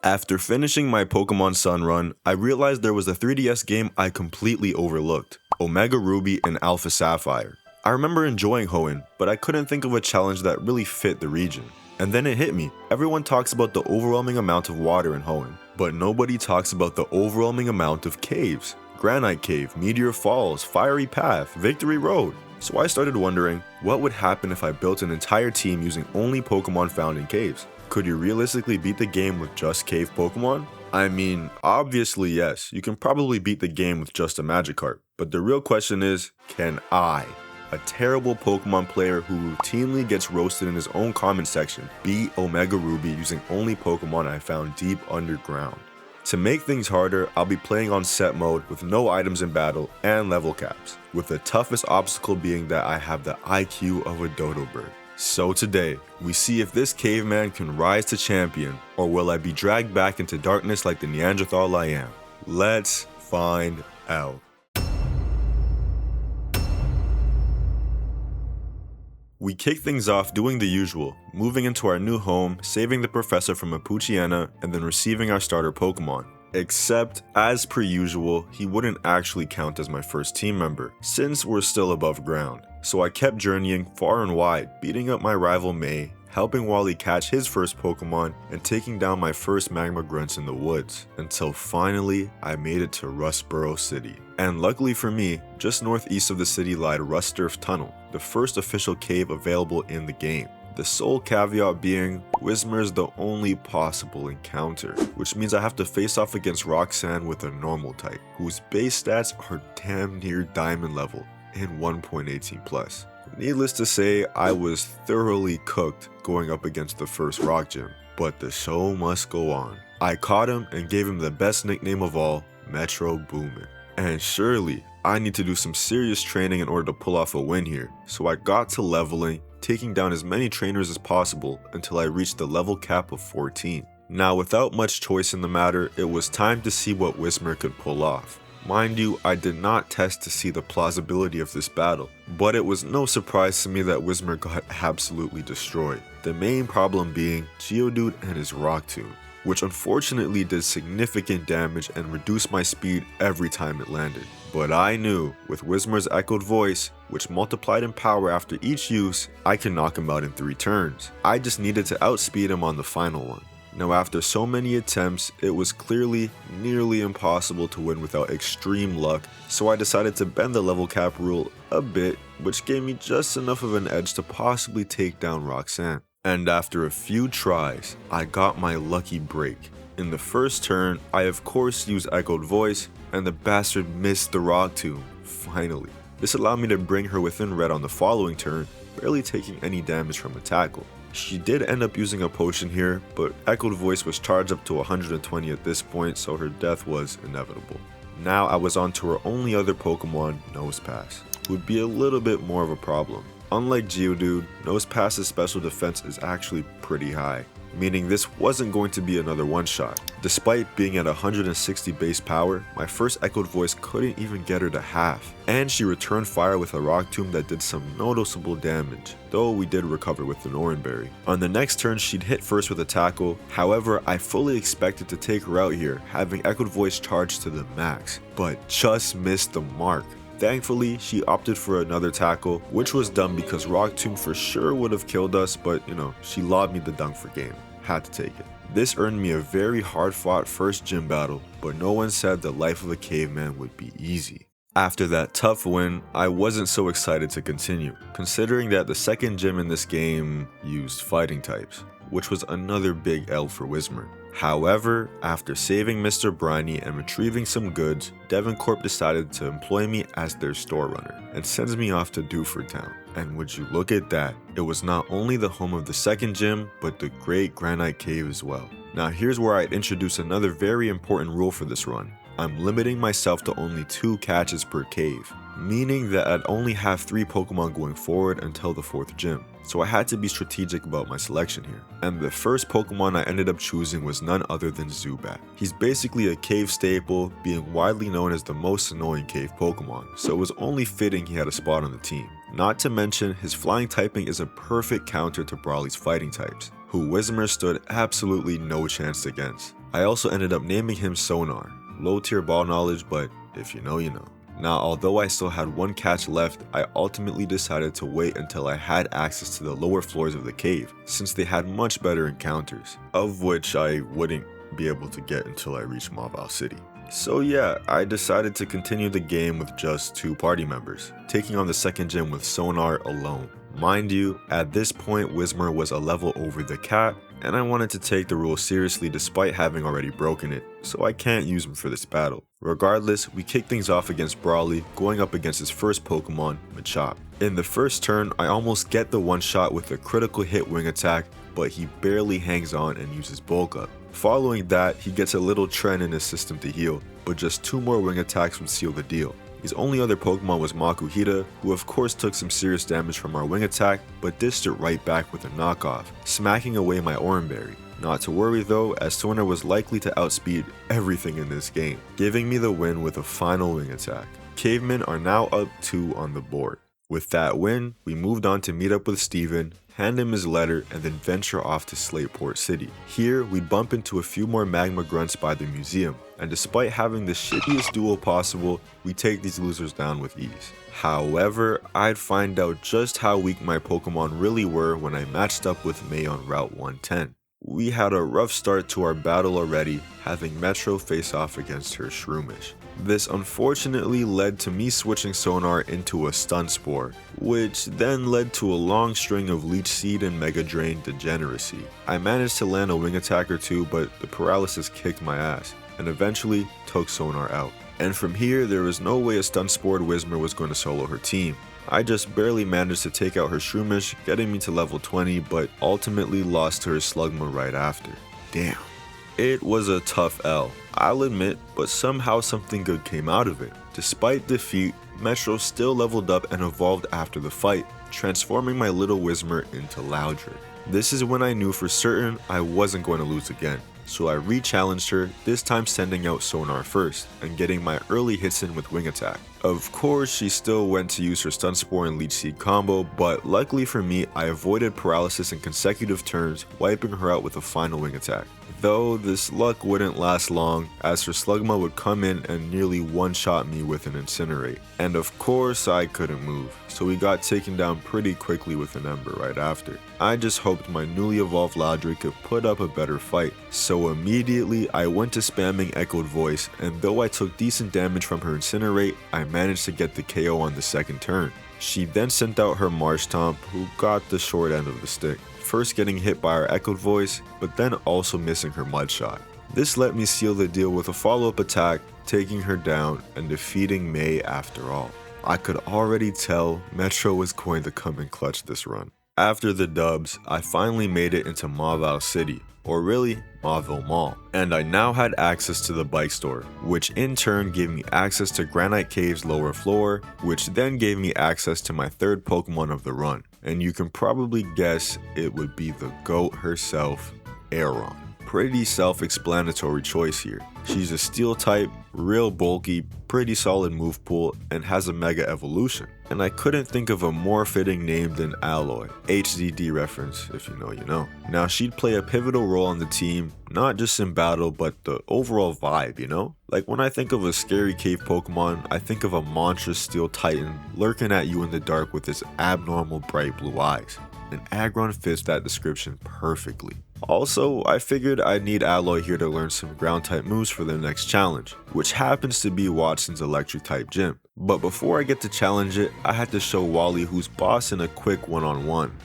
After finishing my Pokemon Sun run, I realized there was a 3DS game I completely overlooked, Omega Ruby and Alpha Sapphire. I remember enjoying Hoenn, but I couldn't think of a challenge that really fit the region. And then it hit me, everyone talks about the overwhelming amount of water in Hoenn, but nobody talks about the overwhelming amount of caves. Granite Cave, Meteor Falls, Fiery Path, Victory Road. So I started wondering, what would happen if I built an entire team using only Pokemon found in caves? Could you realistically beat the game with just cave Pokemon? I mean, obviously yes, you can probably beat the game with just a Magikarp, but the real question is, can I, a terrible Pokemon player who routinely gets roasted in his own comment section, beat Omega Ruby using only Pokemon I found deep underground? To make things harder, I'll be playing on set mode with no items in battle and level caps, with the toughest obstacle being that I have the IQ of a dodo bird. So today, we see if this caveman can rise to champion, or will I be dragged back into darkness like the Neanderthal I am? Let's find out. We kick things off doing the usual, moving into our new home, saving the professor from a Poochyena, and then receiving our starter Pokemon. Except, as per usual, he wouldn't actually count as my first team member, since we're still above ground. So I kept journeying far and wide, beating up my rival May, helping Wally catch his first Pokemon, and taking down my first Magma Grunts in the woods, until finally I made it to Rustboro City. And luckily for me, just northeast of the city lied Rusturf Tunnel, the first official cave available in the game. The sole caveat being, Whismur's the only possible encounter, which means I have to face off against Roxanne with a normal type, whose base stats are damn near diamond level in 1.18 plus. Needless to say, I was thoroughly cooked going up against the first rock gym, but the show must go on. I caught him and gave him the best nickname of all, Metro Boomin'. And surely, I need to do some serious training in order to pull off a win here, so I got to leveling, taking down as many trainers as possible until I reached the level cap of 14. Now without much choice in the matter, it was time to see what Whismur could pull off. Mind you, I did not test to see the plausibility of this battle, but it was no surprise to me that Whismur got absolutely destroyed. The main problem being Geodude and his Rock Tomb, which unfortunately did significant damage and reduced my speed every time it landed. But I knew, with Whismur's echoed voice, which multiplied in power after each use, I could knock him out in 3 turns. I just needed to outspeed him on the final one. Now after so many attempts, it was clearly nearly impossible to win without extreme luck, so I decided to bend the level cap rule a bit, which gave me just enough of an edge to possibly take down Roxanne. And after a few tries, I got my lucky break. In the first turn, I of course used Echoed Voice, and the bastard missed the Rock Tomb, finally. This allowed me to bring her within red on the following turn, barely taking any damage from a tackle. She did end up using a potion here, but Echoed Voice was charged up to 120 at this point, so her death was inevitable. Now I was on to her only other Pokemon, Nosepass, who would be a little bit more of a problem. Unlike Geodude, Nosepass's special defense is actually pretty high, meaning this wasn't going to be another one-shot. Despite being at 160 base power, my first Echoed Voice couldn't even get her to half, and she returned fire with a Rock Tomb that did some noticeable damage, though we did recover with the Oranberry. On the next turn, she'd hit first with a tackle, however, I fully expected to take her out here, having Echoed Voice charged to the max, but just missed the mark. Thankfully, she opted for another tackle, which was dumb because Rock Tomb for sure would have killed us, but she lobbed me the dunk for game. Had to take it. This earned me a very hard fought first gym battle, but no one said the life of a caveman would be easy. After that tough win, I wasn't so excited to continue, considering that the second gym in this game used fighting types, which was another big L for Whismur. However, after saving Mr. Briny and retrieving some goods, Devincorp decided to employ me as their store runner and sends me off to Dewford Town. And would you look at that, it was not only the home of the second gym, but the Great Granite Cave as well. Now here's where I'd introduce another very important rule for this run. I'm limiting myself to only 2 catches per cave, meaning that I'd only have 3 Pokemon going forward until the 4th gym. So I had to be strategic about my selection here. And the first Pokemon I ended up choosing was none other than Zubat. He's basically a cave staple, being widely known as the most annoying cave Pokemon, so it was only fitting he had a spot on the team. Not to mention, his flying typing is a perfect counter to Brawly's fighting types, who Whismur stood absolutely no chance against. I also ended up naming him Sonar. Low tier ball knowledge, but if you know, you know. Now, although I still had one catch left, I ultimately decided to wait until I had access to the lower floors of the cave, since they had much better encounters, of which I wouldn't be able to get until I reached Mauville City. So yeah, I decided to continue the game with just 2 party members, taking on the second gym with Sonar alone. Mind you, at this point Whismur was a level over the cat, and I wanted to take the rule seriously despite having already broken it, so I can't use him for this battle. Regardless, we kick things off against Brawly, going up against his first Pokemon, Machop. In the first turn, I almost get the one shot with a critical hit wing attack, but he barely hangs on and uses Bulk Up. Following that, he gets a little trend in his system to heal, but just 2 more wing attacks would seal the deal. His only other Pokemon was Makuhita, who of course took some serious damage from our wing attack, but dished it right back with a knockoff, smacking away my Oranberry. Not to worry though, as Sonar was likely to outspeed everything in this game, giving me the win with a final wing attack. Cavemen are now up 2 on the board. With that win, we moved on to meet up with Steven, hand him his letter, and then venture off to Slateport City. Here, we'd bump into a few more magma grunts by the museum, and despite having the shittiest duel possible, we take these losers down with ease. However, I'd find out just how weak my Pokemon really were when I matched up with May on Route 110. We had a rough start to our battle already, having Metro face off against her Shroomish. This unfortunately led to me switching Sonar into a Stun Spore, which then led to a long string of Leech Seed and Mega Drain degeneracy. I managed to land a wing attack or 2, but the paralysis kicked my ass, and eventually took Sonar out. And from here, there was no way a Stun Spored Whismur was going to solo her team. I just barely managed to take out her Shroomish, getting me to level 20, but ultimately lost to her Slugma right after. Damn. It was a tough L, I'll admit, but somehow something good came out of it. Despite defeat, Metro still leveled up and evolved after the fight, transforming my little Whismur into Loudred. This is when I knew for certain I wasn't going to lose again, so I re-challenged her, this time sending out Sonar first, and getting my early hits in with Wing Attack. Of course, she still went to use her Stun Spore and Leech Seed combo, but luckily for me, I avoided paralysis in consecutive turns, wiping her out with a final Wing Attack. Though this luck wouldn't last long, as her Slugma would come in and nearly one-shot me with an Incinerate. And of course I couldn't move, so we got taken down pretty quickly with an Ember right after. I just hoped my newly evolved Loudred could put up a better fight, so immediately I went to spamming Echoed Voice, and though I took decent damage from her Incinerate, I managed to get the KO on the second turn. She then sent out her Marshtomp, who got the short end of the stick, first getting hit by our Echoed Voice, but then also missing her Mud Shot. This let me seal the deal with a follow-up attack, taking her down and defeating May after all. I could already tell Metro was going to come and clutch this run. After the dubs, I finally made it into Mauville City, or really, Mauville Mall, and I now had access to the bike store, which in turn gave me access to Granite Cave's lower floor, which then gave me access to my third Pokemon of the run, and you can probably guess it would be the GOAT herself, Aeron. Pretty self-explanatory choice here. She's a steel type, real bulky, pretty solid move pool, and has a mega evolution. And I couldn't think of a more fitting name than Alloy. HDD reference, if you know, you know. Now she'd play a pivotal role on the team, not just in battle, but the overall vibe, you know? Like when I think of a scary cave Pokemon, I think of a monstrous steel titan lurking at you in the dark with its abnormal bright blue eyes. And Aggron fits that description perfectly. Also, I figured I'd need Alloy here to learn some ground type moves for the next challenge, which happens to be Watson's electric type gym. But before I get to challenge it, I had to show Wally who's boss in a quick one-on-one.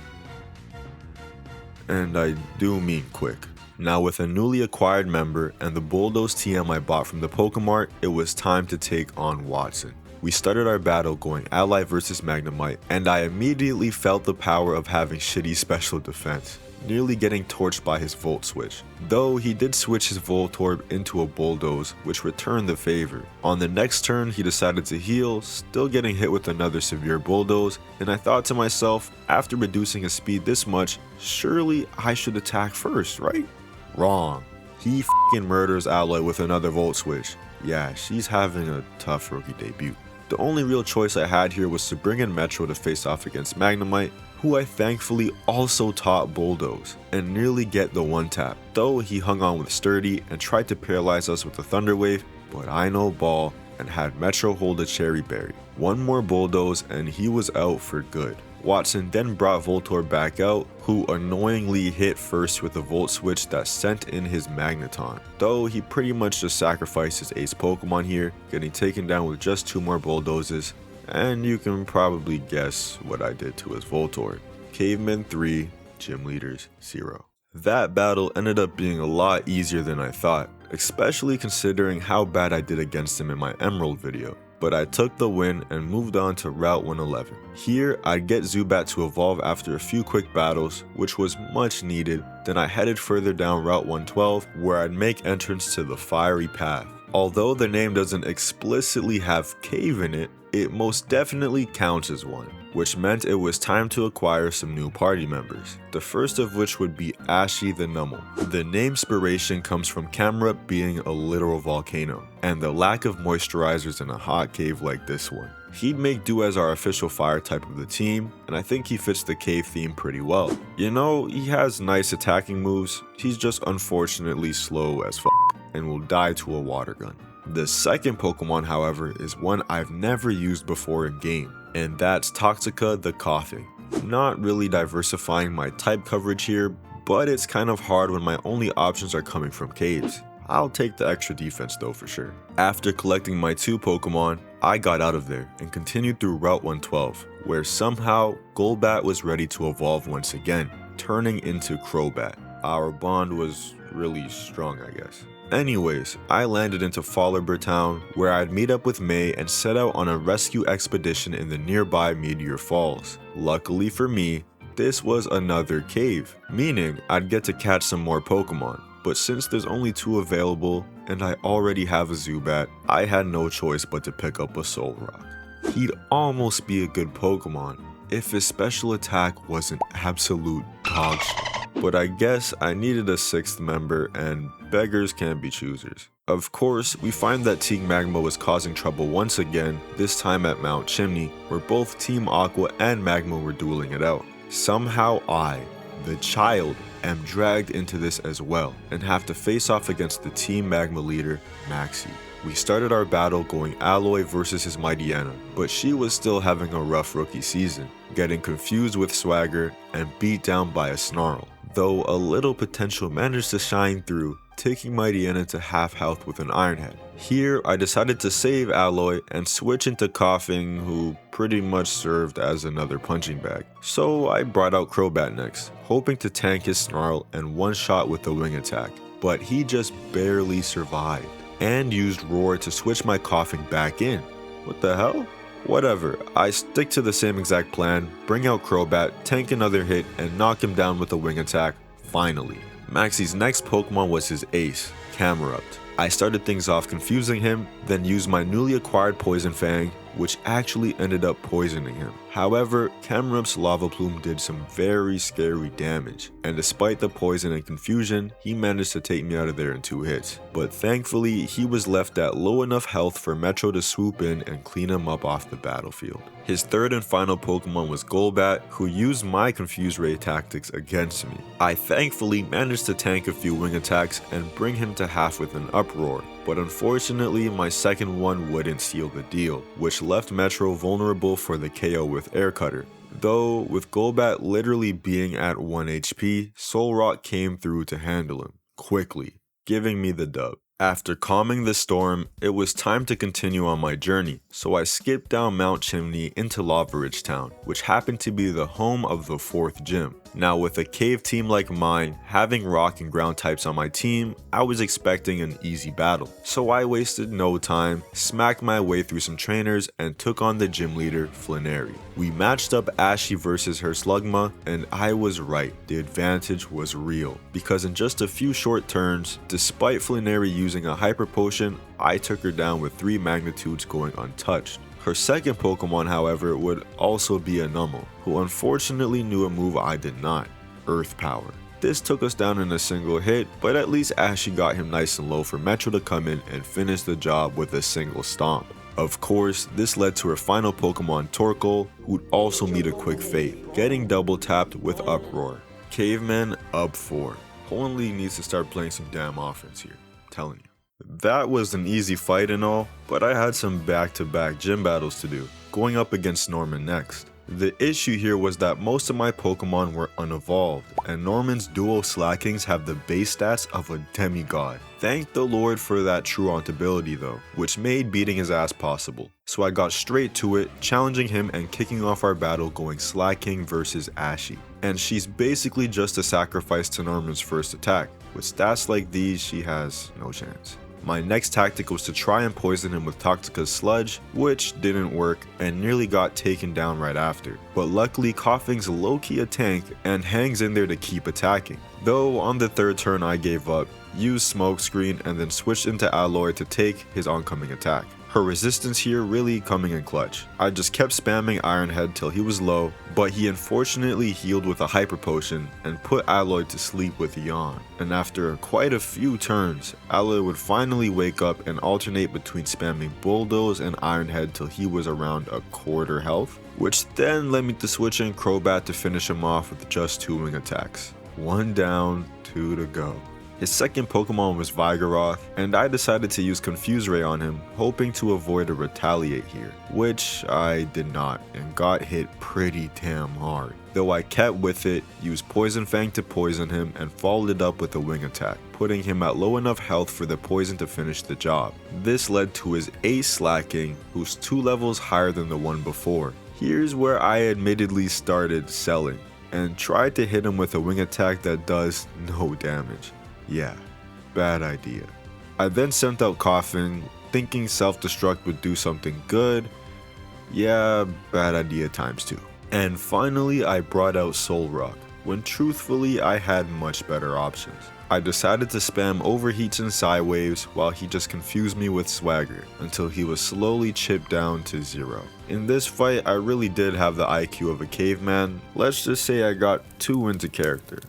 And I do mean quick. Now with a newly acquired member and the Bulldoze TM I bought from the Pokemart, it was time to take on Watson. We started our battle going Ally versus Magnemite, and I immediately felt the power of having shitty special defense, nearly getting torched by his Volt Switch. Though he did switch his Voltorb into a Bulldoze, which returned the favor. On the next turn he decided to heal, still getting hit with another severe Bulldoze, and I thought to myself, after reducing his speed this much, surely I should attack first, right? Wrong. He f***ing murders Alloy with another Volt Switch. Yeah, she's having a tough rookie debut. The only real choice I had here was to bring in Metro to face off against Magnemite, who I thankfully also taught Bulldoze, and nearly get the one tap, though he hung on with Sturdy and tried to paralyze us with a Thunder Wave, but I know ball and had Metro hold a Cherry Berry. One more Bulldoze and he was out for good. Watson then brought Voltorb back out, who annoyingly hit first with a Volt Switch that sent in his Magneton, though he pretty much just sacrificed his ace Pokemon here, getting taken down with just 2 more Bulldozes, and you can probably guess what I did to his Voltorb. Caveman 3, Gym Leaders 0. That battle ended up being a lot easier than I thought, especially considering how bad I did against him in my Emerald video. But I took the win and moved on to Route 111. Here, I'd get Zubat to evolve after a few quick battles, which was much needed. Then I headed further down Route 112, where I'd make entrance to the Fiery Path. Although the name doesn't explicitly have cave in it, it most definitely counts as one, which meant it was time to acquire some new party members. The first of which would be Ashy the Numel. The name-spiration comes from Kamrup being a literal volcano, and the lack of moisturizers in a hot cave like this one. He'd make do as our official fire type of the team, and I think he fits the cave theme pretty well. You know, he has nice attacking moves, he's just unfortunately slow as f***, and will die to a water gun. The second Pokemon, however, is one I've never used before in game, and that's Toxica the Coughing. Not really diversifying my type coverage here, but it's kind of hard when my only options are coming from caves. I'll take the extra defense though for sure. After collecting my 2 Pokemon, I got out of there and continued through Route 112, where somehow Golbat was ready to evolve once again, turning into Crobat. Our bond was really strong, I guess. Anyways, I landed into Fallerbur Town, where I'd meet up with May and set out on a rescue expedition in the nearby Meteor Falls. Luckily for me, this was another cave, meaning I'd get to catch some more Pokemon. But since there's only 2 available, and I already have a Zubat, I had no choice but to pick up a Solrock. He'd almost be a good Pokemon if his special attack wasn't absolute dog shit. But I guess I needed a 6th member, and beggars can't be choosers. Of course, we find that Team Magma was causing trouble once again, this time at Mount Chimney, where both Team Aqua and Magma were dueling it out. Somehow I, the child, am dragged into this as well, and have to face off against the Team Magma leader, Maxie. We started our battle going Alloy versus his Mightyena, but she was still having a rough rookie season, getting confused with Swagger and beat down by a Snarl, though a little potential managed to shine through, taking Mightyena to half health with an Iron Head. Here, I decided to save Alloy and switch into Coughing, who pretty much served as another punching bag. So I brought out Crobat next, hoping to tank his Snarl and one-shot with the wing attack, but he just barely survived, and used Roar to switch my Coughing back in. What the hell? Whatever, I stick to the same exact plan, bring out Crobat, tank another hit, and knock him down with a wing attack, finally. Maxie's next Pokemon was his ace, Camerupt. I started things off confusing him, then used my newly acquired Poison Fang, which actually ended up poisoning him. However, Camerupt's Lava Plume did some very scary damage, and despite the poison and confusion, he managed to take me out of there in 2 hits. But thankfully, he was left at low enough health for Metro to swoop in and clean him up off the battlefield. His third and final Pokemon was Golbat, who used my Confuse Ray tactics against me. I thankfully managed to tank a few wing attacks and bring him to half with an Uproar, but unfortunately my second one wouldn't seal the deal, which left Metro vulnerable for the KO with Air Cutter. Though, with Golbat literally being at 1 HP, Solrock came through to handle him, quickly, giving me the dub. After calming the storm, it was time to continue on my journey, so I skipped down Mount Chimney into Lava Ridge Town, which happened to be the home of the 4th gym. Now with a cave team like mine, having rock and ground types on my team, I was expecting an easy battle. So I wasted no time, smacked my way through some trainers, and took on the gym leader, Flannery. We matched up Ashy versus her Slugma, and I was right, the advantage was real, because in just a few short turns, despite Flannery using a Hyper Potion, I took her down with 3 magnitudes going untouched. Her second Pokemon, however, would also be a Numel, who unfortunately knew a move I did not, Earth Power. This took us down in a single hit, but at least Ashy got him nice and low for Metro to come in and finish the job with a single stomp. Of course, this led to her final Pokemon Torkoal, who'd also meet a quick fate, getting double tapped with Uproar. Caveman up 4. Hoenn needs to start playing some damn offense here, I'm telling you. That was an easy fight and all, but I had some back-to-back gym battles to do, going up against Norman next. The issue here was that most of my Pokemon were unevolved, and Norman's dual Slackings have the base stats of a demigod. Thank the Lord for that Truant ability though, which made beating his ass possible. So I got straight to it, challenging him and kicking off our battle going Slacking versus Ashy. And she's basically just a sacrifice to Norman's first attack. With stats like these, she has no chance. My next tactic was to try and poison him with Toxica's Sludge, which didn't work and nearly got taken down right after. But luckily Coughing's low-key a tank and hangs in there to keep attacking. Though on the third turn I gave up, used Smokescreen and then switched into Alloy to take his oncoming attack. Her resistance here really coming in clutch. I just kept spamming Iron Head till he was low, but he unfortunately healed with a Hyper Potion and put Alloy to sleep with Yawn. And after quite a few turns, Alloy would finally wake up and alternate between spamming Bulldoze and Iron Head till he was around a quarter health, which then led me to switch in Crobat to finish him off with just 2 wing attacks. 1 down, 2 to go. His second Pokemon was Vigoroth, and I decided to use Confuse Ray on him, hoping to avoid a Retaliate here, which I did not, and got hit pretty damn hard. Though I kept with it, used Poison Fang to poison him, and followed it up with a wing attack, putting him at low enough health for the poison to finish the job. This led to his Ace Slacking, who's 2 levels higher than the one before. Here's where I admittedly started selling, and tried to hit him with a wing attack that does no damage. Yeah, bad idea. I then sent out Coughing, thinking self-destruct would do something good. Yeah, bad idea times 2. And finally I brought out Solrock, when truthfully I had much better options. I decided to spam Overheats and Psywaves while he just confused me with Swagger, until he was slowly chipped down to 0. In this fight I really did have the IQ of a caveman. Let's just say I got 2 into character,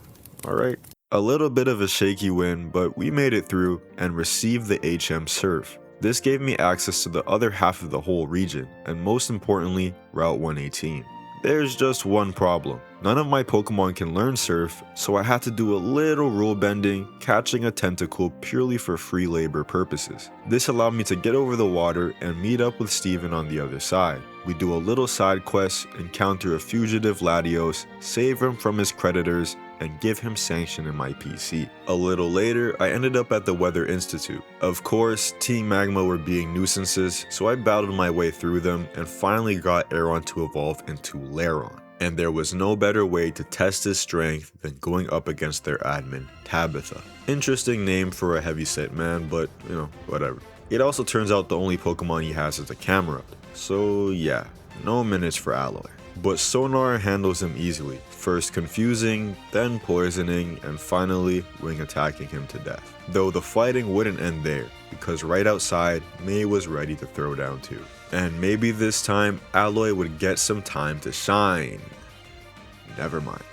alright? A little bit of a shaky win, but we made it through and received the HM Surf. This gave me access to the other half of the whole region, and most importantly, Route 118. There's just one problem. None of my Pokemon can learn Surf, so I had to do a little rule bending, catching a Tentacool purely for free labor purposes. This allowed me to get over the water and meet up with Steven on the other side. We do a little side quest, encounter a fugitive Latios, save him from his creditors, and give him sanction in my PC. A little later, I ended up at the Weather Institute. Of course, Team Magma were being nuisances, so I battled my way through them and finally got Aeron to evolve into Lairon. And there was no better way to test his strength than going up against their admin, Tabitha. Interesting name for a heavyset man, but you know, whatever. It also turns out the only Pokemon he has is a Camerupt. So yeah, no minutes for Alloy. But Sonar handles him easily, first confusing, then poisoning, and finally wing attacking him to death. Though the fighting wouldn't end there, because right outside, May was ready to throw down too. And maybe this time, Alloy would get some time to shine. Never mind.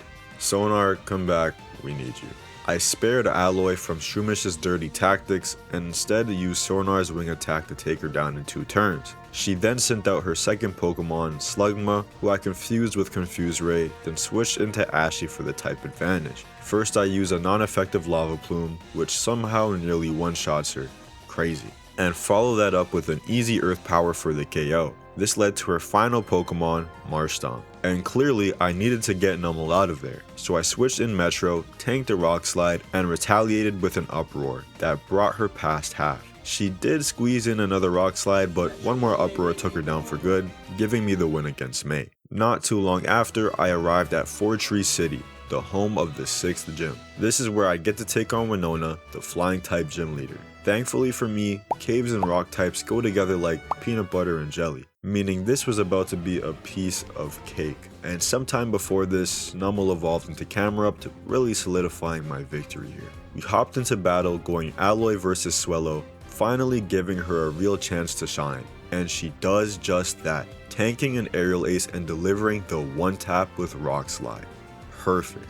Sonar, come back, we need you. I spared Alloy from Shroomis's dirty tactics and instead used Sonar's wing attack to take her down in 2 turns. She then sent out her second Pokemon, Slugma, who I confused with Confuse Ray, then switched into Ashy for the type advantage. First I use a non-effective Lava Plume, which somehow nearly one-shots her. Crazy. And follow that up with an easy Earth Power for the KO. This led to her final Pokemon, Marshtomp. And clearly I needed to get Numel out of there, so I switched in Metro, tanked a Rock Slide, and retaliated with an Uproar that brought her past half. She did squeeze in another Rock Slide, but one more Uproar took her down for good, giving me the win against May. Not too long after, I arrived at Fortree City, the home of the 6th gym. This is where I get to take on Winona, the flying type gym leader. Thankfully for me, caves and rock types go together like peanut butter and jelly, meaning this was about to be a piece of cake. And sometime before this, Numel evolved into Camerupt, really solidifying my victory here. We hopped into battle going Alloy versus Swellow, finally giving her a real chance to shine. And she does just that, tanking an Aerial Ace and delivering the one tap with Rock Slide. Perfect.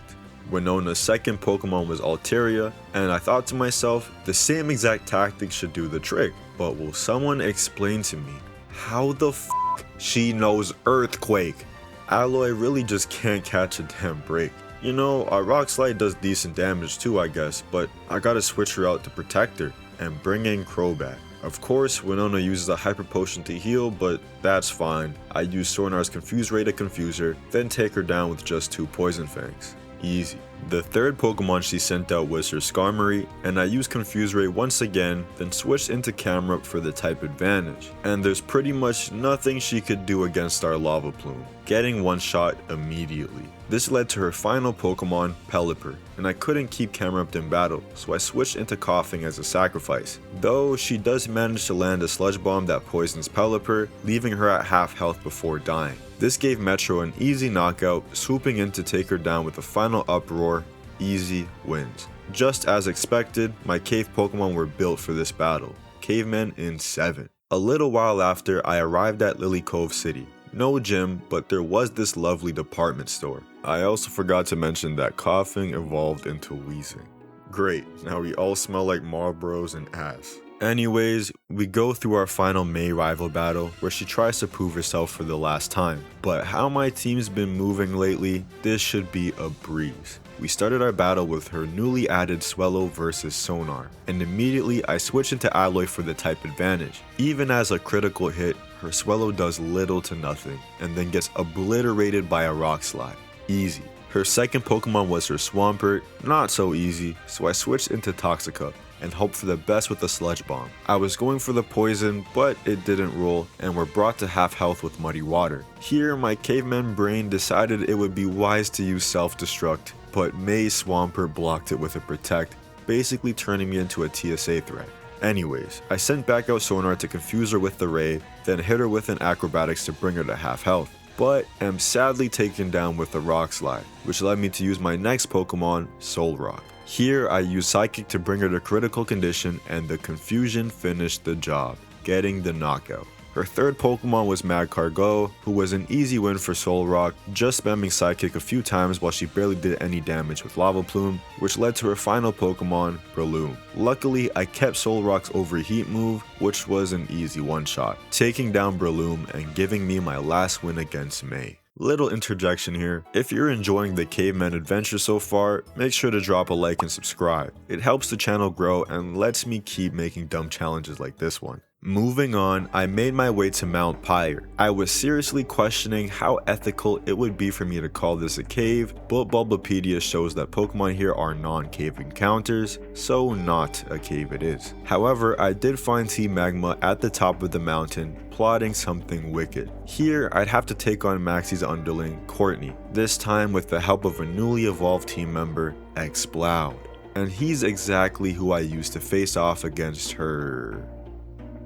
Winona's second Pokemon was Altaria, and I thought to myself, the same exact tactics should do the trick, but will someone explain to me How the f she knows Earthquake? Alloy really just can't catch a damn break. You know, our Rock Slide does decent damage too, I guess, but I gotta switch her out to protect her and bring in Crobat. Of course, Winona uses a Hyper Potion to heal, but that's fine. I use Sornar's Confuse Ray to confuse her, then take her down with just 2 Poison Fangs. Easy. The third Pokemon she sent out was her Skarmory, and I used Confuse Ray once again, then switched into Camerupt for the type advantage. And there's pretty much nothing she could do against our Lava Plume, getting one shot immediately. This led to her final Pokemon, Pelipper, and I couldn't keep Camerupt in battle, so I switched into Coughing as a sacrifice. Though she does manage to land a Sludge Bomb that poisons Pelipper, leaving her at half health before dying. This gave Metro an easy knockout, swooping in to take her down with a final Uproar. Easy wins. Just as expected, my cave Pokemon were built for this battle. Cavemen in 7. A little while after, I arrived at Lily Cove City. No gym, but there was this lovely department store. I also forgot to mention that Coughing evolved into Wheezing. Great, now we all smell like Marlboros and ass. Anyways, we go through our final May rival battle where she tries to prove herself for the last time. But how my team's been moving lately, this should be a breeze. We started our battle with her newly added Swellow versus Sonar, and immediately I switch into Alloy for the type advantage. Even as a critical hit, her Swellow does little to nothing, and then gets obliterated by a Rock Slide. Easy. Her second Pokemon was her Swampert, not so easy, so I switched into Toxica and hoped for the best with the Sludge Bomb. I was going for the poison, but it didn't roll and were brought to half health with Muddy Water. Here, my caveman brain decided it would be wise to use Self-Destruct, but May's Swampert blocked it with a Protect, basically turning me into a TSA threat. Anyways, I sent back out Sonar to confuse her with the Ray, then hit her with an Acrobatics to bring her to half health, but am sadly taken down with the Rock Slide, which led me to use my next Pokemon, Solrock. Here I used Psychic to bring her to critical condition and the confusion finished the job, getting the knockout. Her third Pokemon was Magcargo, who was an easy win for Solrock, just spamming Psychic a few times while she barely did any damage with Lava Plume, which led to her final Pokemon, Breloom. Luckily, I kept Solrock's Overheat move, which was an easy one-shot, taking down Breloom and giving me my last win against May. Little interjection here, if you're enjoying the caveman adventure so far, make sure to drop a like and subscribe. It helps the channel grow and lets me keep making dumb challenges like this one. Moving on, I made my way to Mount Pyre. I was seriously questioning how ethical it would be for me to call this a cave, but Bulbapedia shows that Pokemon here are non-cave encounters, so not a cave it is. However, I did find Team Magma at the top of the mountain, plotting something wicked. Here, I'd have to take on Maxie's underling, Courtney, this time with the help of a newly evolved team member, Exploud. And he's exactly who I used to face off against her...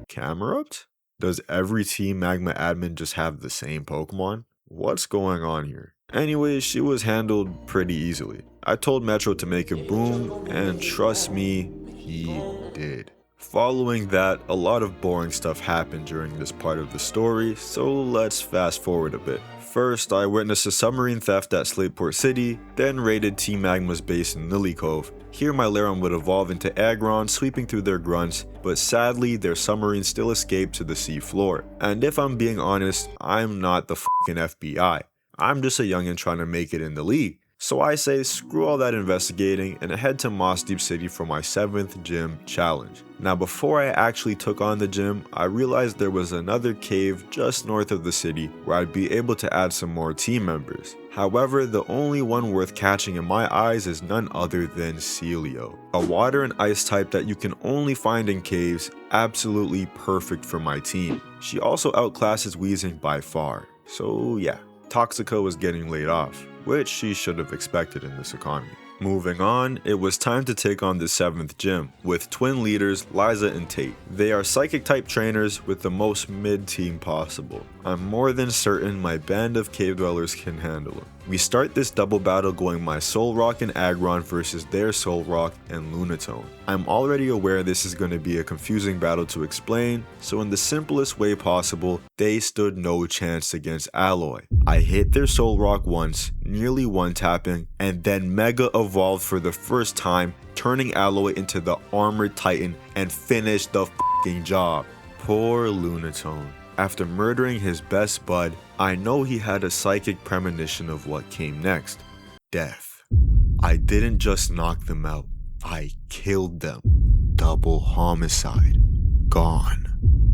Camerupt? Does every Team Magma admin just have the same Pokemon? What's going on here? Anyways, she was handled pretty easily. I told Metro to make it boom, and trust me, he did. Following that, a lot of boring stuff happened during this part of the story, so let's fast forward a bit. First, I witnessed a submarine theft at Slateport City, then raided Team Magma's base in Lily Cove. Here my Lairon would evolve into Aggron, sweeping through their grunts, but sadly their submarine still escaped to the sea floor. And if I'm being honest, I'm not the fucking FBI. I'm just a youngin' trying to make it in the league. So I say screw all that investigating and head to Mossdeep City for my 7th gym challenge. Now before I actually took on the gym, I realized there was another cave just north of the city where I'd be able to add some more team members. However, the only one worth catching in my eyes is none other than Celio, a water and ice type that you can only find in caves, absolutely perfect for my team. She also outclasses Wheezing by far, so yeah, Toxica was getting laid off, which she should have expected in this economy. Moving on, it was time to take on the 7th gym, with twin leaders Liza and Tate. They are psychic type trainers with the most mid team possible. I'm more than certain my band of cave dwellers can handle them. We start this double battle going my Solrock and Aggron versus their Solrock and Lunatone. I'm already aware this is going to be a confusing battle to explain, so in the simplest way possible, they stood no chance against Alloy. I hit their Solrock once, nearly one-tapping, and then Mega evolved for the first time, turning Alloy into the Armored Titan and finished the f***ing job. Poor Lunatone. After murdering his best bud, I know he had a psychic premonition of what came next. Death. I didn't just knock them out, I killed them. Double homicide. Gone.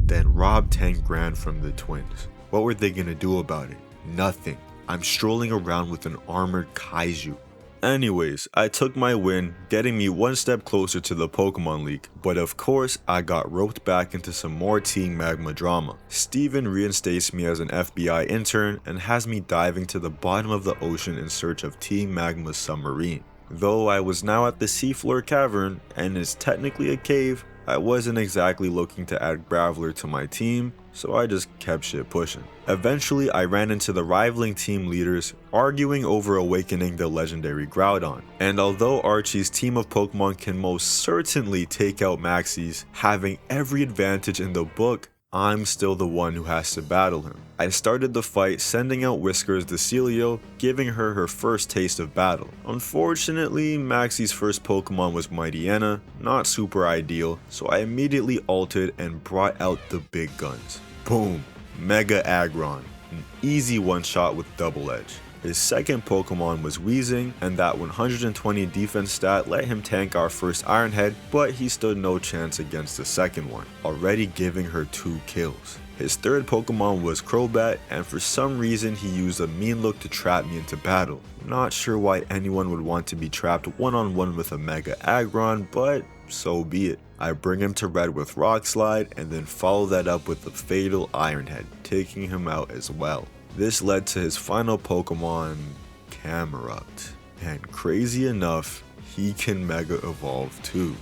Then robbed 10 grand from the twins. What were they gonna do about it? Nothing. I'm strolling around with an armored kaiju. Anyways, I took my win, getting me one step closer to the Pokemon League, but of course I got roped back into some more Team Magma drama. Steven reinstates me as an FBI intern and has me diving to the bottom of the ocean in search of Team Magma's submarine. Though I was now at the seafloor cavern and is technically a cave, I wasn't exactly looking to add Graveler to my team, so I just kept shit pushing. Eventually, I ran into the rivaling team leaders, arguing over awakening the legendary Groudon. And although Archie's team of Pokemon can most certainly take out Maxie's, having every advantage in the book, I'm still the one who has to battle him. I started the fight sending out Whiskers the Celio, giving her her first taste of battle. Unfortunately, Maxie's first Pokemon was Mightyena, not super ideal, so I immediately ulted and brought out the big guns. Boom! Mega Aggron, an easy one-shot with Double Edge. His second Pokemon was Weezing, and that 120 defense stat let him tank our first Iron Head, but he stood no chance against the second one, already giving her 2 kills. His third Pokemon was Crobat, and for some reason he used a mean look to trap me into battle. Not sure why anyone would want to be trapped one-on-one with a Mega Aggron, but so be it. I bring him to red with Rock Slide, and then follow that up with the fatal Iron Head, taking him out as well. This led to his final Pokemon, Camerupt. And crazy enough, he can Mega Evolve too.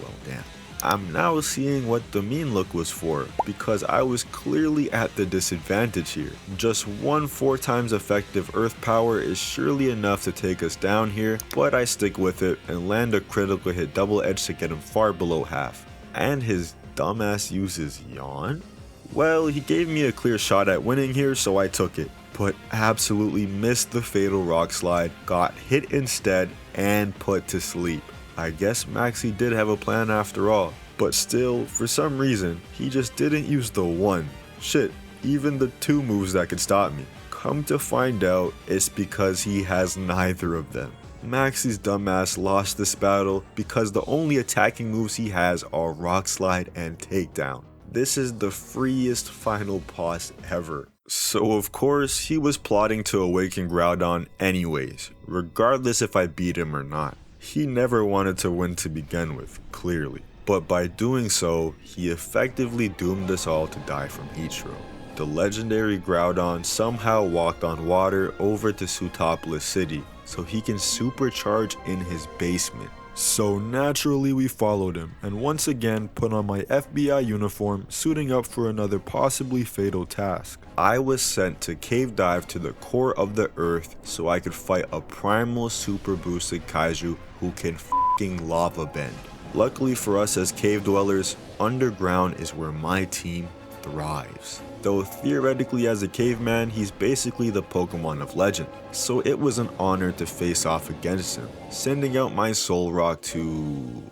Well damn. I'm now seeing what the mean look was for, because I was clearly at the disadvantage here. Just one 4 times effective Earth Power is surely enough to take us down here, but I stick with it and land a critical hit Double Edge to get him far below half. And his dumbass uses Yawn? Well, he gave me a clear shot at winning here, so I took it, but absolutely missed the fatal Rock Slide, got hit instead, and put to sleep. I guess Maxie did have a plan after all, but still, for some reason, he just didn't use the 1. Shit, even the 2 moves that could stop me. Come to find out, it's because he has neither of them. Maxie's dumbass lost this battle because the only attacking moves he has are Rock Slide and Takedown. This is the freest final boss ever. So of course, he was plotting to awaken Groudon anyways, regardless if I beat him or not. He never wanted to win to begin with, clearly. But by doing so, he effectively doomed us all to die from heat stroke. The legendary Groudon somehow walked on water over to Sootopolis City, so he can supercharge in his basement. So naturally we followed him, and once again put on my FBI uniform, suiting up for another possibly fatal task. I was sent to cave dive to the core of the earth so I could fight a primal super boosted kaiju who can f***ing lava bend. Luckily for us as cave dwellers, underground is where my team thrives. Though theoretically as a caveman, he's basically the Pokemon of legend, so it was an honor to face off against him, sending out my Solrock to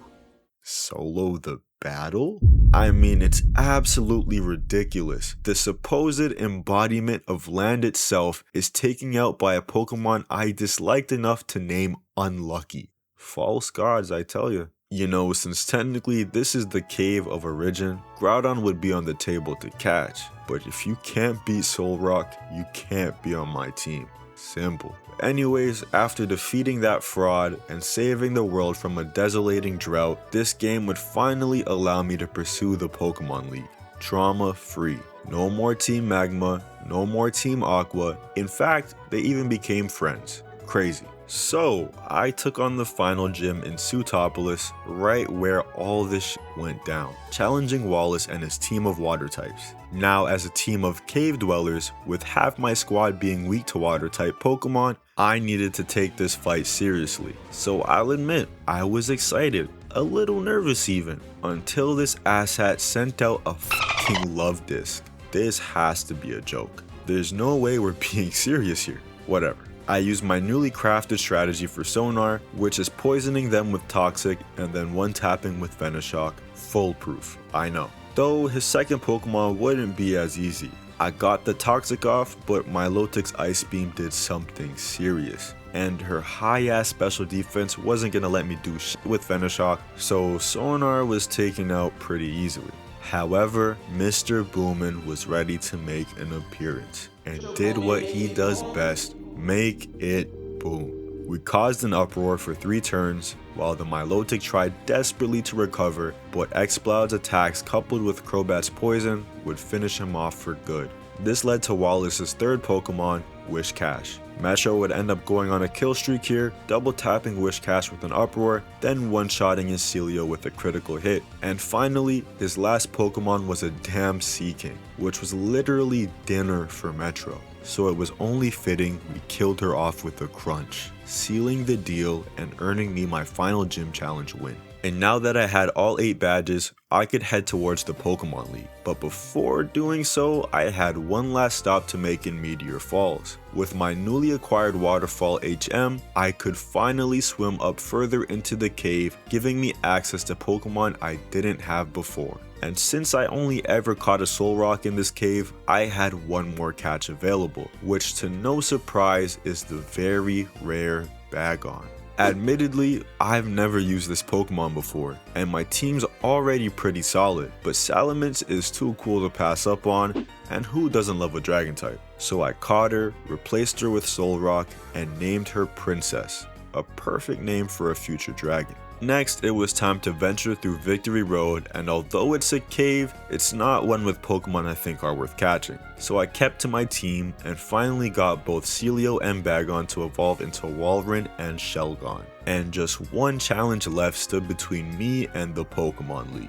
solo the battle? I mean, it's absolutely ridiculous. The supposed embodiment of land itself is taken out by a Pokemon I disliked enough to name Unlucky. False gods, I tell you. You know, since technically this is the Cave of Origin, Groudon would be on the table to catch. But if you can't beat Solrock, you can't be on my team. Simple. Anyways, after defeating that fraud and saving the world from a desolating drought, this game would finally allow me to pursue the Pokemon League. Trauma free. No more Team Magma, no more Team Aqua. In fact, they even became friends. Crazy. So, I took on the final gym in Sootopolis, right where all this shit went down, challenging Wallace and his team of water types. Now, as a team of cave dwellers, with half my squad being weak to water type Pokemon, I needed to take this fight seriously. So I'll admit, I was excited, a little nervous even, until this asshat sent out a fucking love disc. This has to be a joke. There's no way we're being serious here. Whatever. I used my newly crafted strategy for Sonar, which is poisoning them with Toxic and then one-tapping with Venoshock. Foolproof, I know. though his second Pokemon wouldn't be as easy. I got the Toxic off, but Milotic's Ice Beam did something serious, and her high-ass special defense wasn't gonna let me do shit with Venoshock, so Sonar was taken out pretty easily. However, Mr. Boomin was ready to make an appearance, and did what he does best, make it boom. We caused an uproar for 3 turns, while the Milotic tried desperately to recover, but Exploud's attacks coupled with Crobat's poison would finish him off for good. This led to Wallace's third Pokemon, Whiscash. Metro would end up going on a kill streak here, double tapping Whiscash with an uproar, then one-shotting his Celio with a critical hit. And finally, his last Pokemon was a damn Seaking, which was literally dinner for Metro. So it was only fitting we killed her off with a crunch, sealing the deal and earning me my final gym challenge win. And now that I had all 8 badges, I could head towards the Pokemon League. But before doing so, I had one last stop to make in Meteor Falls. With my newly acquired waterfall HM, I could finally swim up further into the cave, giving me access to Pokemon I didn't have before. And since I only ever caught a Solrock in this cave, I had one more catch available, which to no surprise is the very rare Bagon. Admittedly, I've never used this Pokemon before, and my team's already pretty solid, but Salamence is too cool to pass up on, and who doesn't love a dragon type? So I caught her, replaced her with Solrock, and named her Princess, a perfect name for a future dragon. Next, it was time to venture through Victory Road, and although it's a cave, it's not one with Pokemon I think are worth catching. So I kept to my team and finally got both Celio and Bagon to evolve into Walrein and Shelgon. And just one challenge left stood between me and the Pokemon League,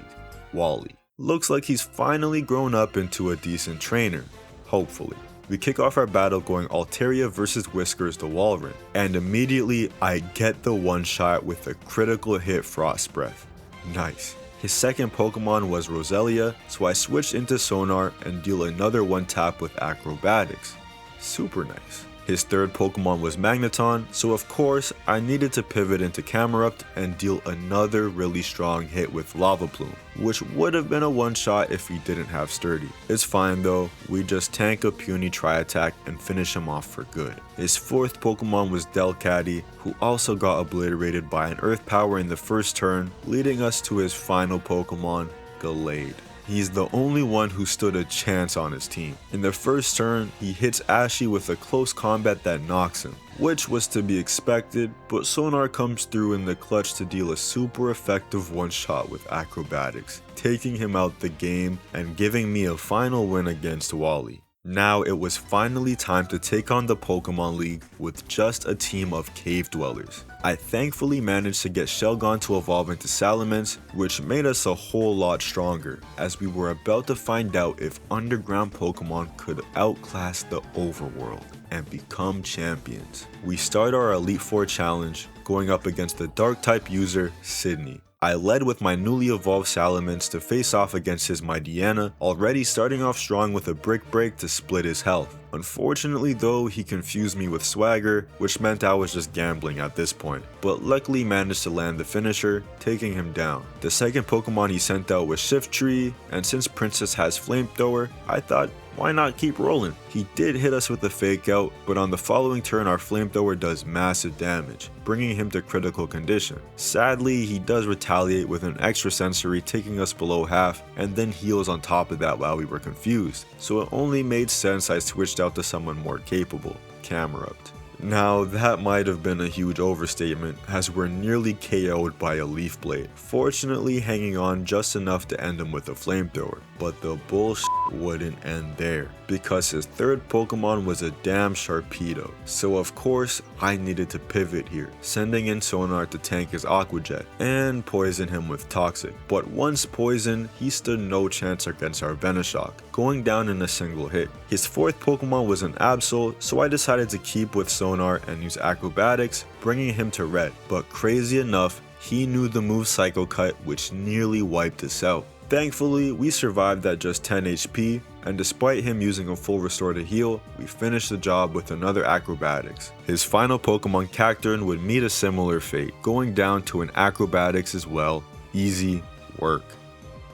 Wally. Looks like he's finally grown up into a decent trainer, hopefully. We kick off our battle going Altaria versus Whiskers the Walrein, and immediately I get the one shot with a critical hit Frost Breath. Nice. His second Pokemon was Roselia, so I switched into Sonar and deal another one tap with Acrobatics. Super nice. His third Pokemon was Magneton, so of course I needed to pivot into Camerupt and deal another really strong hit with Lava Plume, which would have been a one-shot if he didn't have Sturdy. It's fine though, we just tank a puny Tri-Attack and finish him off for good. His fourth Pokemon was Delcatty, who also got obliterated by an Earth Power in the first turn, leading us to his final Pokemon, Gallade. He's the only one who stood a chance on his team. In the first turn, he hits Ashy with a close combat that knocks him, which was to be expected, but Sonar comes through in the clutch to deal a super effective one-shot with Acrobatics, taking him out the game and giving me a final win against Wally. Now it was finally time to take on the Pokemon League with just a team of cave dwellers. I thankfully managed to get Shelgon to evolve into Salamence, which made us a whole lot stronger, as we were about to find out if underground Pokemon could outclass the overworld and become champions. We start our Elite Four challenge, going up against the Dark type user, Sydney. I led with my newly evolved Salamence to face off against his Midiana, already starting off strong with a Brick Break to split his health. Unfortunately though, he confused me with Swagger, which meant I was just gambling at this point, but luckily managed to land the finisher, taking him down. The second Pokemon he sent out was Shiftry, and since Princess has Flamethrower, I thought, why not keep rolling? He did hit us with a fake out, but on the following turn our Flamethrower does massive damage, bringing him to critical condition. Sadly, he does retaliate with an extra sensory, taking us below half, and then heals on top of that while we were confused. So it only made sense I switched out to someone more capable, Camerupt. Now that might have been a huge overstatement, as we're nearly KO'd by a Leaf Blade, fortunately hanging on just enough to end him with a Flamethrower. But the bullshit wouldn't end there, because his third Pokemon was a damn Sharpedo. So of course, I needed to pivot here, sending in Sonar to tank his Aqua Jet, and poison him with Toxic. But once poisoned, he stood no chance against our Venoshock, going down in a single hit. His fourth Pokemon was an Absol, so I decided to keep with Sonar and use Acrobatics, bringing him to red. But crazy enough, he knew the move Psycho Cut, which nearly wiped us out. Thankfully, we survived at just 10 HP, and despite him using a full restore to heal, we finished the job with another Acrobatics. His final Pokemon Cacturne would meet a similar fate, going down to an Acrobatics as well. Easy work.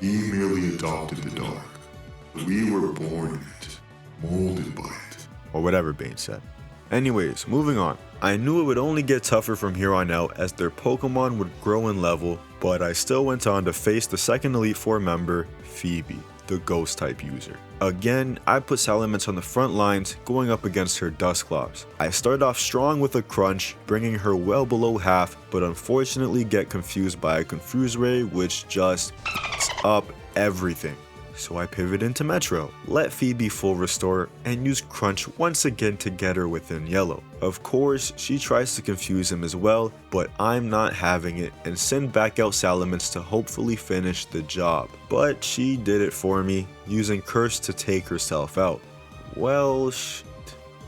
He merely adopted the dark. We were born in it, molded by it. Or whatever Bane said. Anyways, moving on. I knew it would only get tougher from here on out as their Pokemon would grow in level, but I still went on to face the second Elite Four member, Phoebe, the Ghost type user. Again, I put Salamence on the front lines, going up against her Dusclops. I started off strong with a Crunch, bringing her well below half, but unfortunately get confused by a Confuse Ray, which just up everything. So I pivot into Metro, let Phoebe full restore, and use Crunch once again to get her within yellow. Of course, she tries to confuse him as well, but I'm not having it and send back out Salamence to hopefully finish the job. But she did it for me, using Curse to take herself out. Well,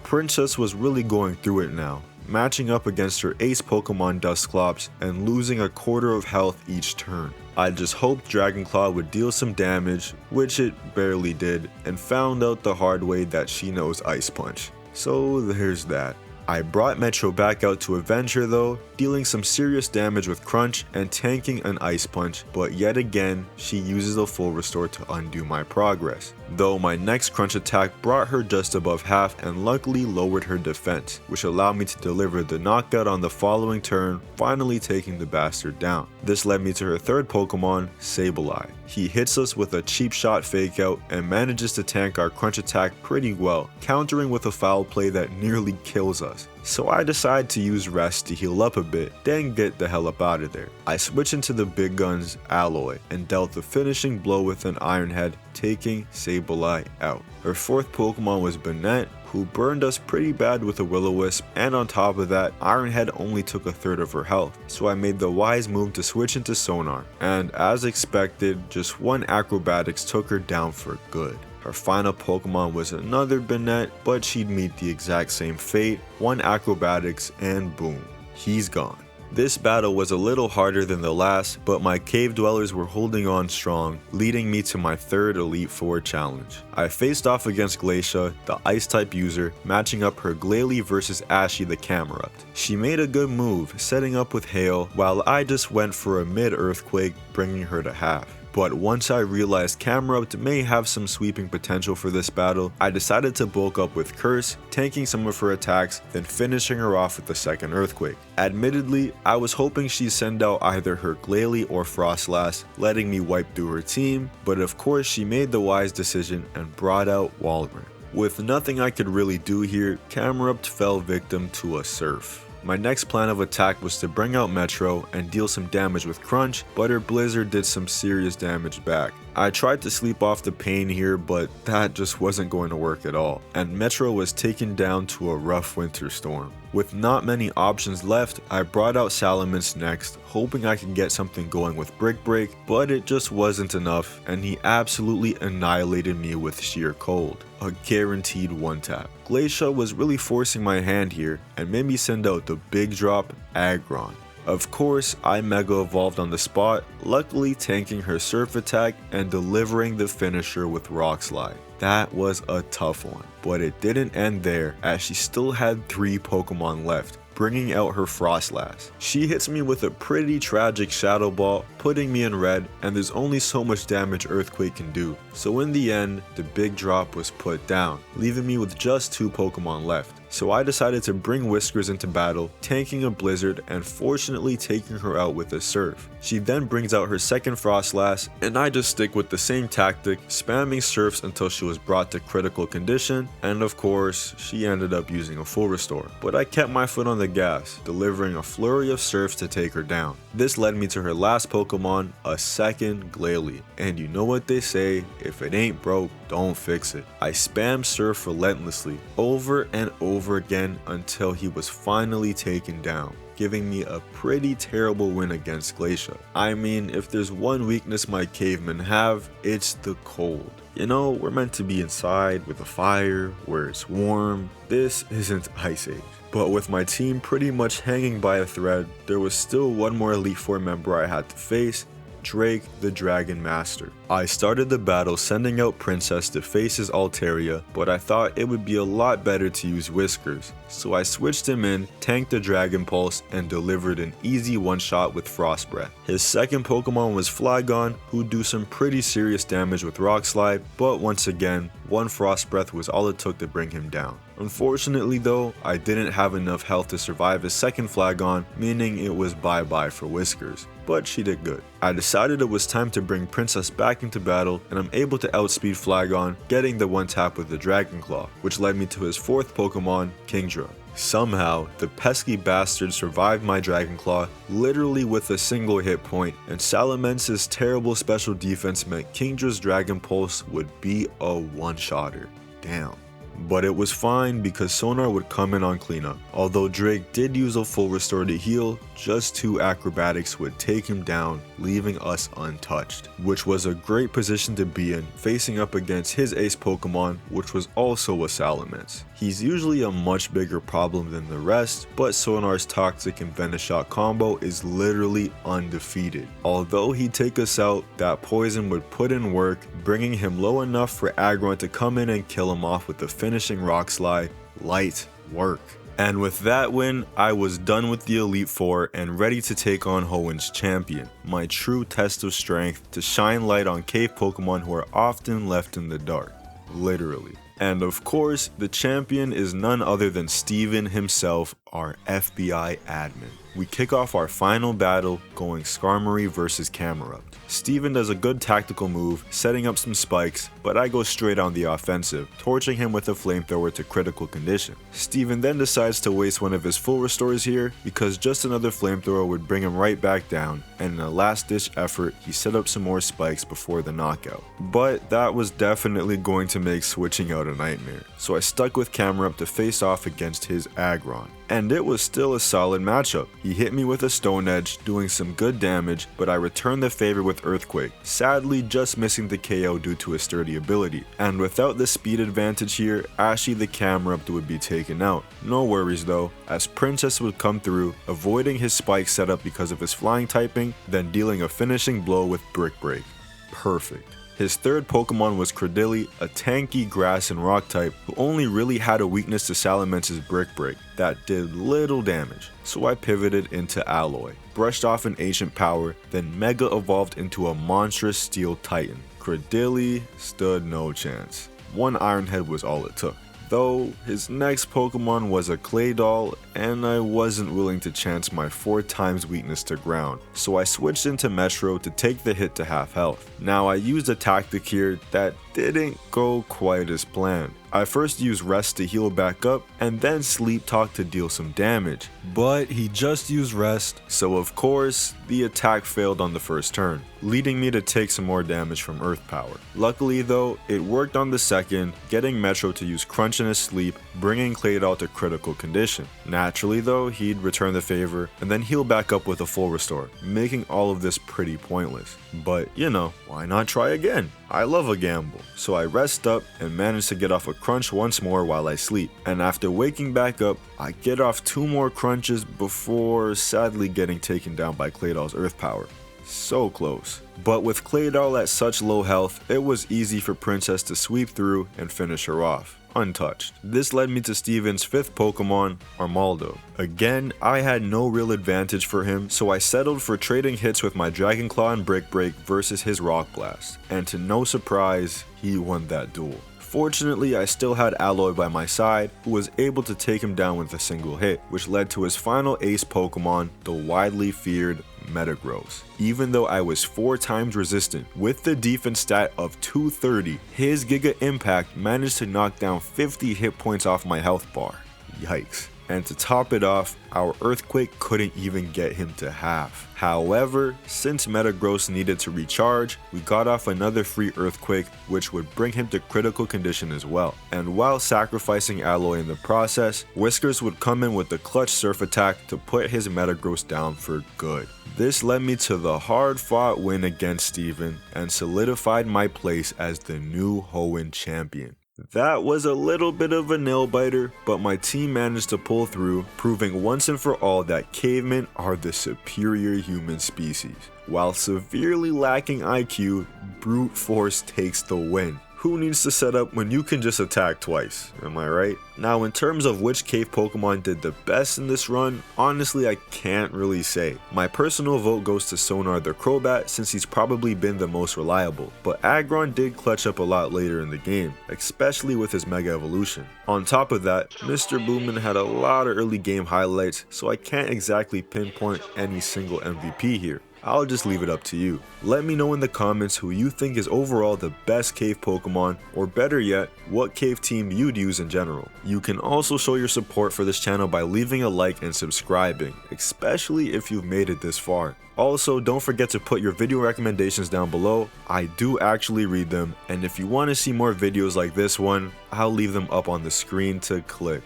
Princess was really going through it now, matching up against her ace Pokemon Dusclops and losing a quarter of health each turn. I just hoped Dragonclaw would deal some damage, which it barely did, and found out the hard way that she knows Ice Punch. So there's that. I brought Metro back out to avenge her though, dealing some serious damage with Crunch and tanking an Ice Punch, but yet again, she uses a full restore to undo my progress. Though my next Crunch attack brought her just above half and luckily lowered her defense, which allowed me to deliver the knockout on the following turn, finally taking the bastard down. This led me to her third Pokemon, Sableye. He hits us with a cheap shot fake out and manages to tank our Crunch attack pretty well, countering with a foul play that nearly kills us. So I decide to use Rest to heal up a bit, then get the hell up out of there. I switch into the big guns Alloy and dealt the finishing blow with an Iron Head, taking Sableye out. Her fourth Pokemon was Banette, who burned us pretty bad with a Will-O-Wisp, and on top of that, Iron Head only took a third of her health, so I made the wise move to switch into Sonar, and as expected, just one Acrobatics took her down for good. Her final Pokemon was another Banette, but she'd meet the exact same fate, one Acrobatics, and boom, he's gone. This battle was a little harder than the last, but my cave dwellers were holding on strong, leading me to my third Elite Four challenge. I faced off against Glacia, the Ice type user, matching up her Glalie versus Ashy the Camerupt. She made a good move, setting up with Hail, while I just went for a mid-Earthquake, bringing her to half. But once I realized Camerupt may have some sweeping potential for this battle, I decided to bulk up with Curse, tanking some of her attacks, then finishing her off with the second Earthquake. Admittedly, I was hoping she'd send out either her Glalie or Frostlass, letting me wipe through her team, but of course she made the wise decision and brought out Walrein. With nothing I could really do here, Camerupt fell victim to a Surf. My next plan of attack was to bring out Metro and deal some damage with Crunch, but her Blizzard did some serious damage back. I tried to sleep off the pain here, but that just wasn't going to work at all, and Metro was taken down to a rough winter storm. With not many options left, I brought out Salamence next, hoping I could get something going with Brick Break, but it just wasn't enough, and he absolutely annihilated me with Sheer Cold. A guaranteed one-tap. Glacia was really forcing my hand here, and made me send out the big drop Aggron. Of course, I Mega Evolved on the spot, luckily tanking her Surf attack and delivering the finisher with Rock Slide. That was a tough one, but it didn't end there as she still had 3 Pokemon left, bringing out her Frostlass. She hits me with a pretty tragic Shadow Ball, putting me in red, and there's only so much damage Earthquake can do. So in the end, the big drop was put down, leaving me with just 2 Pokemon left. So I decided to bring Whiskers into battle, tanking a Blizzard and fortunately taking her out with a Surf. She then brings out her second Frostlass, and I just stick with the same tactic, spamming Surfs until she was brought to critical condition, and of course, she ended up using a full restore. But I kept my foot on the gas, delivering a flurry of Surfs to take her down. This led me to her last Pokemon, a second Glalie. And you know what they say, if it ain't broke, don't fix it. I spammed Surf relentlessly, over and over again until he was finally taken down, giving me a pretty terrible win against Glacia. I mean, if there's one weakness my cavemen have, it's the cold. You know, we're meant to be inside with a fire, where it's warm. This isn't Ice Age. But with my team pretty much hanging by a thread, there was still one more Elite Four member I had to face, Drake the Dragon Master. I started the battle sending out Princess to face his Altaria, but I thought it would be a lot better to use Whiskers, so I switched him in, tanked the Dragon Pulse, and delivered an easy one-shot with Frost Breath. His second Pokemon was Flygon, who'd do some pretty serious damage with Rock Slide, but once again, one Frost Breath was all it took to bring him down. Unfortunately though, I didn't have enough health to survive his second Flygon, meaning it was bye-bye for Whiskers, but she did good. I decided it was time to bring Princess back into battle, and I'm able to outspeed Flygon, getting the one tap with the Dragon Claw, which led me to his fourth Pokemon, Kingdra. Somehow, the pesky bastard survived my Dragon Claw literally with a single hit point, and Salamence's terrible special defense meant Kingdra's Dragon Pulse would be a one-shotter. Damn. But it was fine because Sonar would come in on cleanup. Although Drake did use a full restore to heal, just 2 acrobatics would take him down, leaving us untouched, which was a great position to be in, facing up against his ace Pokemon, which was also a Salamence. He's usually a much bigger problem than the rest, but Sonar's Toxic and Venoshock combo is literally undefeated. Although he'd take us out, that poison would put in work, bringing him low enough for Aggron to come in and kill him off with the finishing Rock Slide. Light work. And with that win, I was done with the Elite Four and ready to take on Hoenn's champion, my true test of strength to shine light on cave Pokemon who are often left in the dark. Literally. And of course, the champion is none other than Steven himself, our FBI admin. We kick off our final battle going Skarmory versus Camerupt. Steven does a good tactical move, setting up some spikes, but I go straight on the offensive, torching him with a flamethrower to critical condition. Steven then decides to waste one of his full restores here because just another flamethrower would bring him right back down, and in a last ditch effort he set up some more spikes before the knockout. But that was definitely going to make switching out a nightmare, so I stuck with Camerupt to face off against his Aggron. And it was still a solid matchup. He hit me with a Stone Edge, doing some good damage, but I returned the favor with Earthquake, sadly just missing the KO due to his sturdy ability. And without the speed advantage here, Ashy the Camerupt would be taken out. No worries though, as Princess would come through, avoiding his spike setup because of his flying typing, then dealing a finishing blow with Brick Break. Perfect. His third Pokemon was Credilli, a tanky grass and rock type who only really had a weakness to Salamence's Brick Break that did little damage, so I pivoted into Alloy, brushed off an Ancient Power, then Mega evolved into a monstrous Steel Titan. Credilli stood no chance. One Iron Head was all it took. Though his next Pokemon was a Claydol, and I wasn't willing to chance my 4 times weakness to ground, so I switched into Metro to take the hit to half health. Now I used a tactic here that didn't go quite as planned. I first used Rest to heal back up, and then Sleep Talk to deal some damage. But he just used Rest, so of course, the attack failed on the first turn, leading me to take some more damage from Earth Power. Luckily though, it worked on the second, getting Metro to use Crunch in his sleep, bringing Claydol to critical condition. Naturally though, he'd return the favor, and then heal back up with a full restore, making all of this pretty pointless. But you know, why not try again? I love a gamble, so I rest up and manage to get off a crunch once more while I sleep, and after waking back up, I get off 2 more crunches before sadly getting taken down by Claydol's Earth Power. So close. But with Claydol at such low health, it was easy for Princess to sweep through and finish her off, untouched. This led me to Steven's 5th Pokemon, Armaldo. Again, I had no real advantage for him, so I settled for trading hits with my Dragon Claw and Brick Break versus his Rock Blast, and to no surprise, he won that duel. Fortunately, I still had Alloy by my side, who was able to take him down with a single hit, which led to his final ace Pokemon, the widely feared Metagross. Even though I was 4 times resistant, with the defense stat of 230, his Giga Impact managed to knock down 50 hit points off my health bar. Yikes. And to top it off, our Earthquake couldn't even get him to half. However, since Metagross needed to recharge, we got off another free Earthquake, which would bring him to critical condition as well. And while sacrificing Alloy in the process, Whiskers would come in with the clutch Surf Attack to put his Metagross down for good. This led me to the hard-fought win against Steven and solidified my place as the new Hoenn champion. That was a little bit of a nail biter, but my team managed to pull through, proving once and for all that cavemen are the superior human species. While severely lacking IQ, brute force takes the win. Who needs to set up when you can just attack twice, am I right? Now in terms of which cave Pokemon did the best in this run, honestly I can't really say. My personal vote goes to Sonar the Crobat since he's probably been the most reliable, but Aggron did clutch up a lot later in the game, especially with his Mega Evolution. On top of that, Mr. Boomin had a lot of early game highlights, so I can't exactly pinpoint any single MVP here. I'll just leave it up to you. Let me know in the comments who you think is overall the best cave Pokemon, or better yet, what cave team you'd use in general. You can also show your support for this channel by leaving a like and subscribing, especially if you've made it this far. Also, don't forget to put your video recommendations down below. I do actually read them, and if you want to see more videos like this one, I'll leave them up on the screen to click.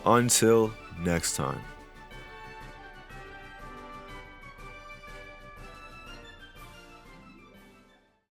Until next time.